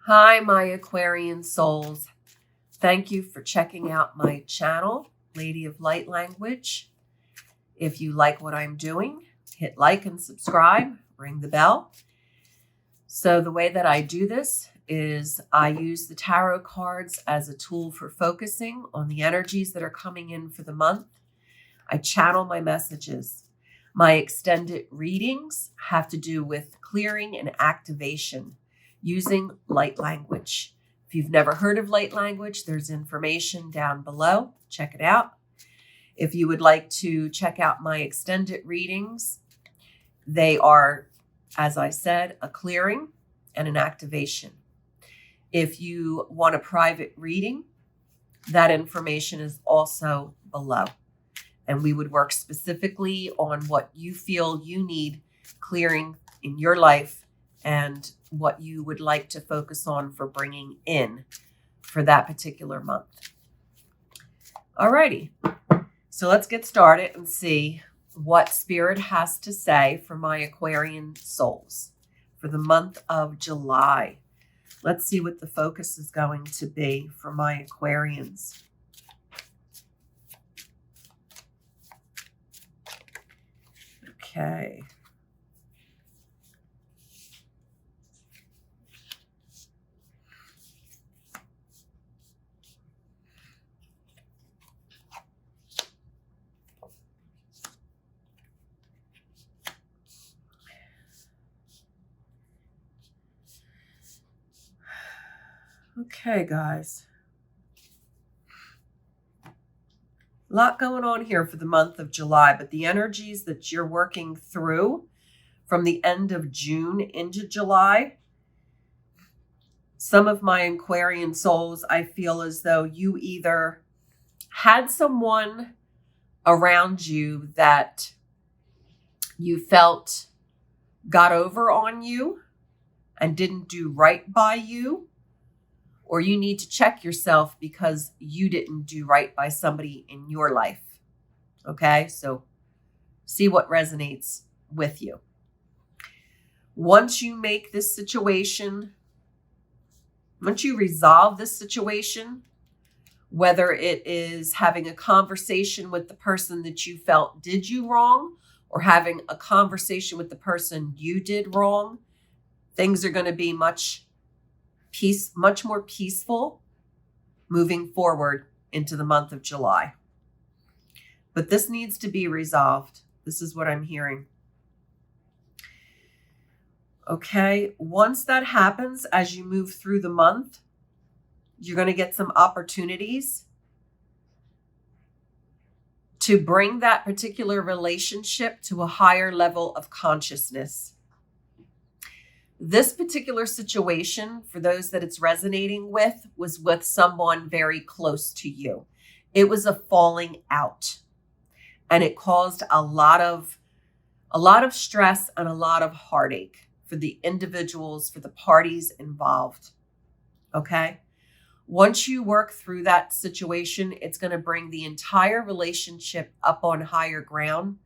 Hi, my Aquarian souls. Thank you for checking out my channel, Lady of Light Language. If you like what I'm doing, hit like and subscribe, ring the bell. So the way that I do this is I use the tarot cards as a tool for focusing on the energies that are coming in for the month. I channel my messages. My extended readings have to do with clearing and activation using light language. If you've never heard of light language, there's information down below. Check it out. If you would like to check out my extended readings, they are, as I said, a clearing and an activation. If you want a private reading, that information is also below. And we would work specifically on what you feel you need clearing in your life and what you would like to focus on for bringing in for that particular month. Alrighty, so let's get started and see what Spirit has to say for my Aquarian souls for the month of July. Let's see what the focus is going to be for my Aquarians. Okay. Okay, guys. A lot going on here for the month of July, but the energies that you're working through from the end of June into July, some of my Aquarian souls, I feel as though you either had someone around you that you felt got over on you and didn't do right by you, or you need to check yourself because you didn't do right by somebody in your life. Okay, so see what resonates with you. Once you make this situation, once you resolve this situation, whether it is having a conversation with the person that you felt did you wrong or having a conversation with the person you did wrong, things are going to be much more peaceful moving forward into the month of July. But this needs to be resolved. This is what I'm hearing. Okay, once that happens, as you move through the month, you're going to get some opportunities to bring that particular relationship to a higher level of consciousness. This particular situation, for those that it's resonating with, was with someone very close to you. It was a falling out, and it caused a lot of stress and a lot of heartache for the individuals, for the parties involved. Okay? Once you work through that situation, it's going to bring the entire relationship up on higher ground.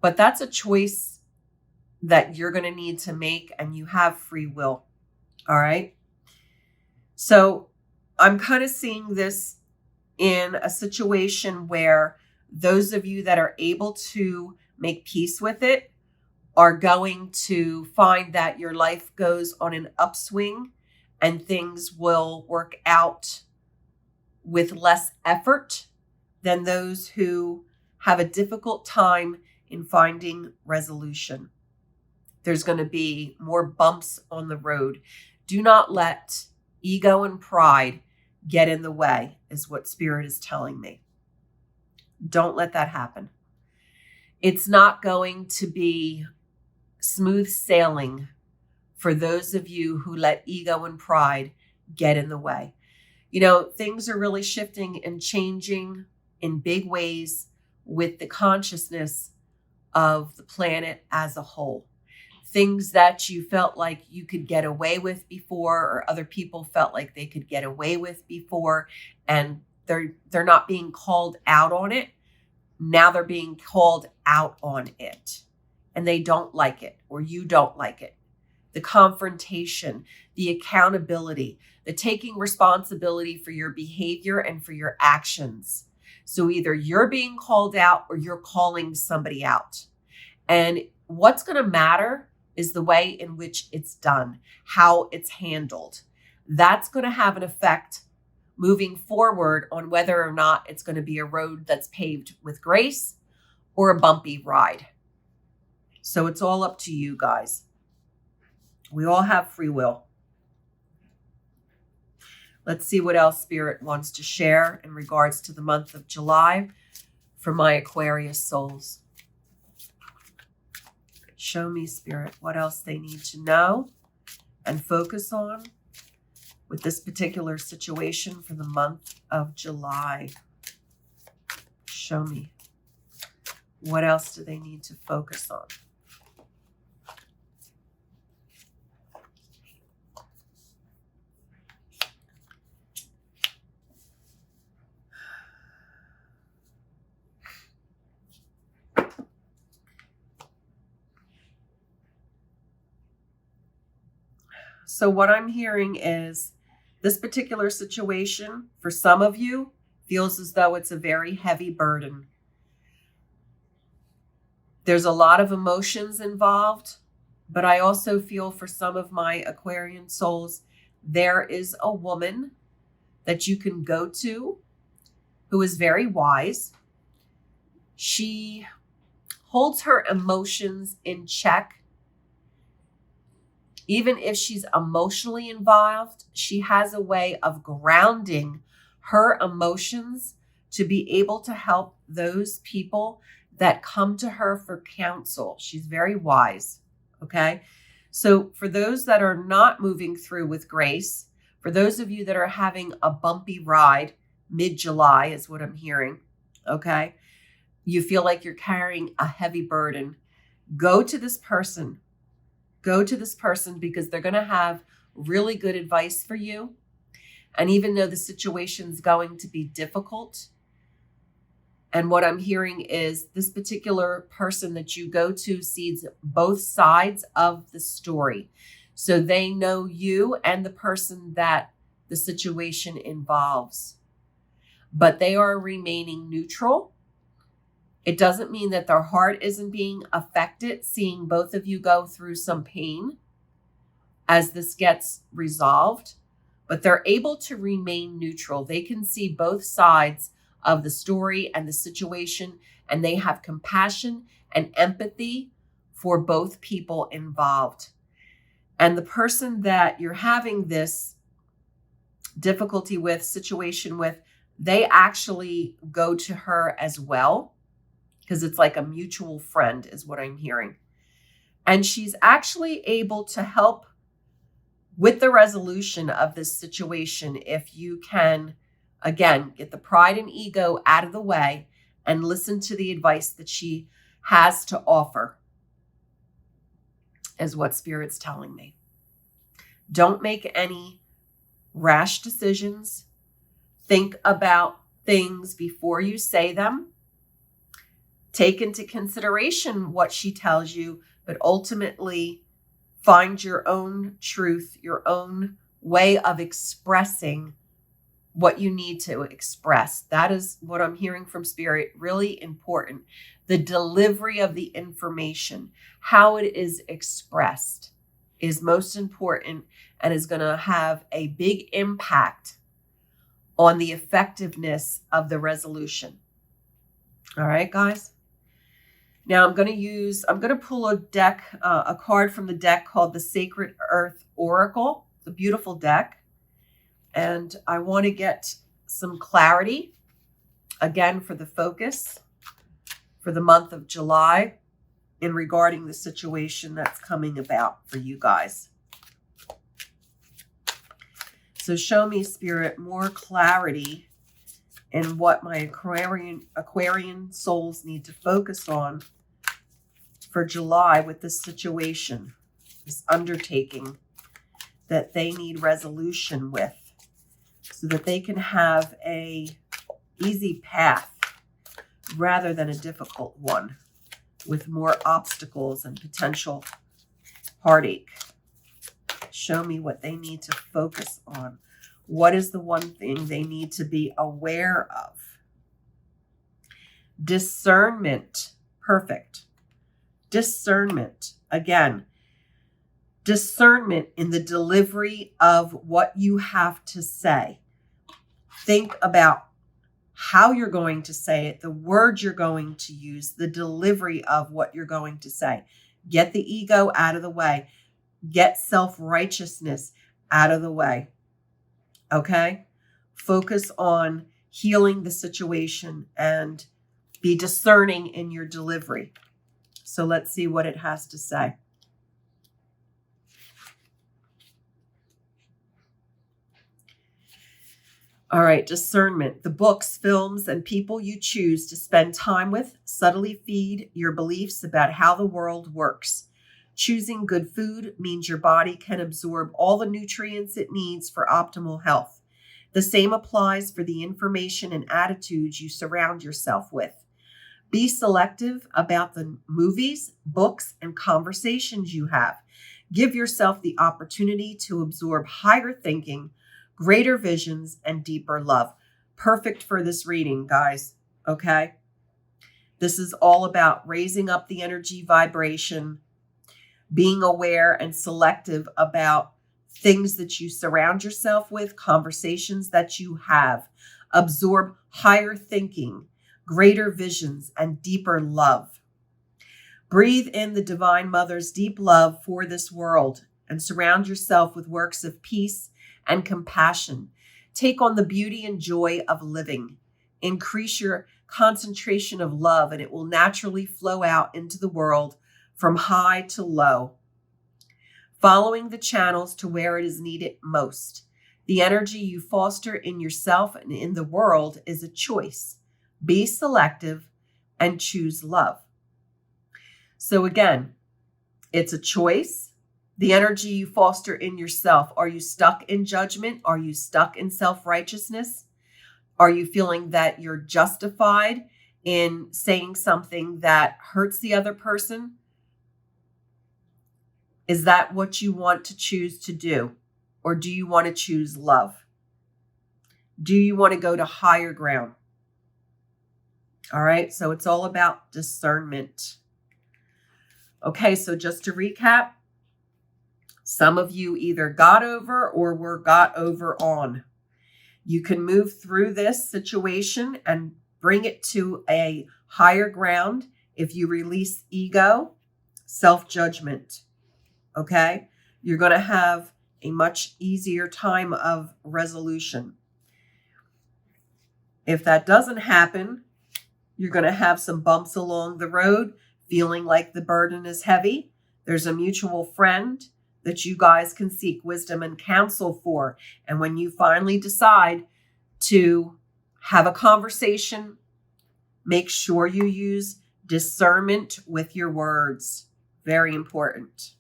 But that's a choice that you're going to need to make, and you have free will. All right. So I'm kind of seeing this in a situation where those of you that are able to make peace with it are going to find that your life goes on an upswing and things will work out with less effort than those who have a difficult time in finding resolution. There's going to be more bumps on the road. Do not let ego and pride get in the way, is what Spirit is telling me. Don't let that happen. It's not going to be smooth sailing for those of you who let ego and pride get in the way. You know, things are really shifting and changing in big ways with the consciousness of the planet as a whole. Things that you felt like you could get away with before, or other people felt like they could get away with before, and they're not being called out on it. Now they're being called out on it, and they don't like it, or you don't like it. the confrontation, the accountability, the taking responsibility for your behavior and for your actions. So either you're being called out or you're calling somebody out. And what's going to matter is the way in which it's done, how it's handled. That's going to have an effect moving forward on whether or not it's going to be a road that's paved with grace or a bumpy ride. So it's all up to you guys. We all have free will. Let's see what else Spirit wants to share in regards to the month of July for my Aquarius souls. Show me, Spirit, what else they need to know and focus on with this particular situation for the month of July. Show me. What else do they need to focus on? So what I'm hearing is this particular situation, for some of you, feels as though it's a very heavy burden. There's a lot of emotions involved, but I also feel for some of my Aquarian souls, there is a woman that you can go to who is very wise. She holds her emotions in check. Even if she's emotionally involved, she has a way of grounding her emotions to be able to help those people that come to her for counsel. She's very wise, okay? So for those that are not moving through with grace, for those of you that are having a bumpy ride, mid-July is what I'm hearing, okay? You feel like you're carrying a heavy burden. Go to this person. Go to this person because they're going to have really good advice for you. And even though the situation's going to be difficult, and what I'm hearing is this particular person that you go to sees both sides of the story. So they know you and the person that the situation involves. But they are remaining neutral. It doesn't mean that their heart isn't being affected, seeing both of you go through some pain as this gets resolved, but they're able to remain neutral. They can see both sides of the story and the situation, and they have compassion and empathy for both people involved. And the person that you're having this difficulty with, situation with, they actually go to her as well, because it's like a mutual friend is what I'm hearing. And she's actually able to help with the resolution of this situation if you can, again, get the pride and ego out of the way and listen to the advice that she has to offer, is what Spirit's telling me. Don't make any rash decisions. Think about things before you say them. Take into consideration what she tells you, but ultimately find your own truth, your own way of expressing what you need to express. That is what I'm hearing from Spirit, really important. The delivery of the information, how it is expressed, is most important and is going to have a big impact on the effectiveness of the resolution. All right, guys? Now I'm going to pull a card from the deck called the Sacred Earth Oracle. It's a beautiful deck. And I want to get some clarity, again, for the focus for the month of July in regarding the situation that's coming about for you guys. So show me, Spirit, more clarity in what my Aquarian souls need to focus on for July with this situation, this undertaking that they need resolution with, so that they can have a easy path rather than a difficult one with more obstacles and potential heartache. show me what they need to focus on. What is the one thing they need to be aware of? Discernment. Perfect. Discernment. Again, discernment in the delivery of what you have to say. Think about how you're going to say it, the words you're going to use, the delivery of what you're going to say. Get the ego out of the way. Get self-righteousness out of the way. Okay? Focus on healing the situation and be discerning in your delivery. So let's see what it has to say. All right, discernment. The books, films, and people you choose to spend time with subtly feed your beliefs about how the world works. Choosing good food means your body can absorb all the nutrients it needs for optimal health. The same applies for the information and attitudes you surround yourself with. Be selective about the movies, books, and conversations you have. Give yourself the opportunity to absorb higher thinking, greater visions, and deeper love. Perfect for this reading, guys. Okay? This is all about raising up the energy vibration, being aware and selective about things that you surround yourself with, conversations that you have. Absorb higher thinking, greater visions, and deeper love. Breathe in the Divine Mother's deep love for this world and surround yourself with works of peace and compassion. Take on the beauty and joy of living. Increase your concentration of love, and it will naturally flow out into the world from high to low, following the channels to where it is needed most. The energy you foster in yourself and in the world is a choice. Be selective and choose love. So again, it's a choice. The energy you foster in yourself. Are you stuck in judgment? Are you stuck in self-righteousness? Are you feeling that you're justified in saying something that hurts the other person? Is that what you want to choose to do? Or do you want to choose love? Do you want to go to higher ground? All right, so it's all about discernment. Okay, so just to recap, some of you either got over or were got over on. You can move through this situation and bring it to a higher ground if you release ego, self-judgment. Okay? You're going to have a much easier time of resolution. If that doesn't happen, you're going to have some bumps along the road, feeling like the burden is heavy. There's a mutual friend that you guys can seek wisdom and counsel for. And when you finally decide to have a conversation, make sure you use discernment with your words. Very important.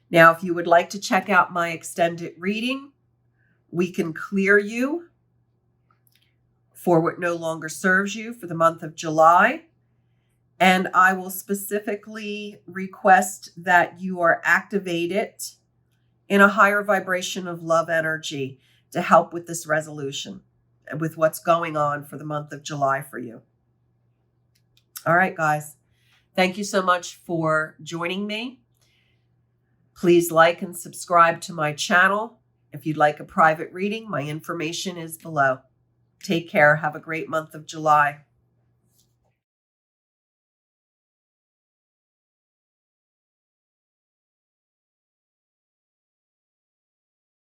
Now, if you would like to check out my extended reading, we can clear you for what no longer serves you for the month of July. And I will specifically request that you are activated in a higher vibration of love energy to help with this resolution and with what's going on for the month of July for you. All right, guys. Thank you so much for joining me. Please like and subscribe to my channel. If you'd like a private reading, my information is below. Take care. Have a great month of July.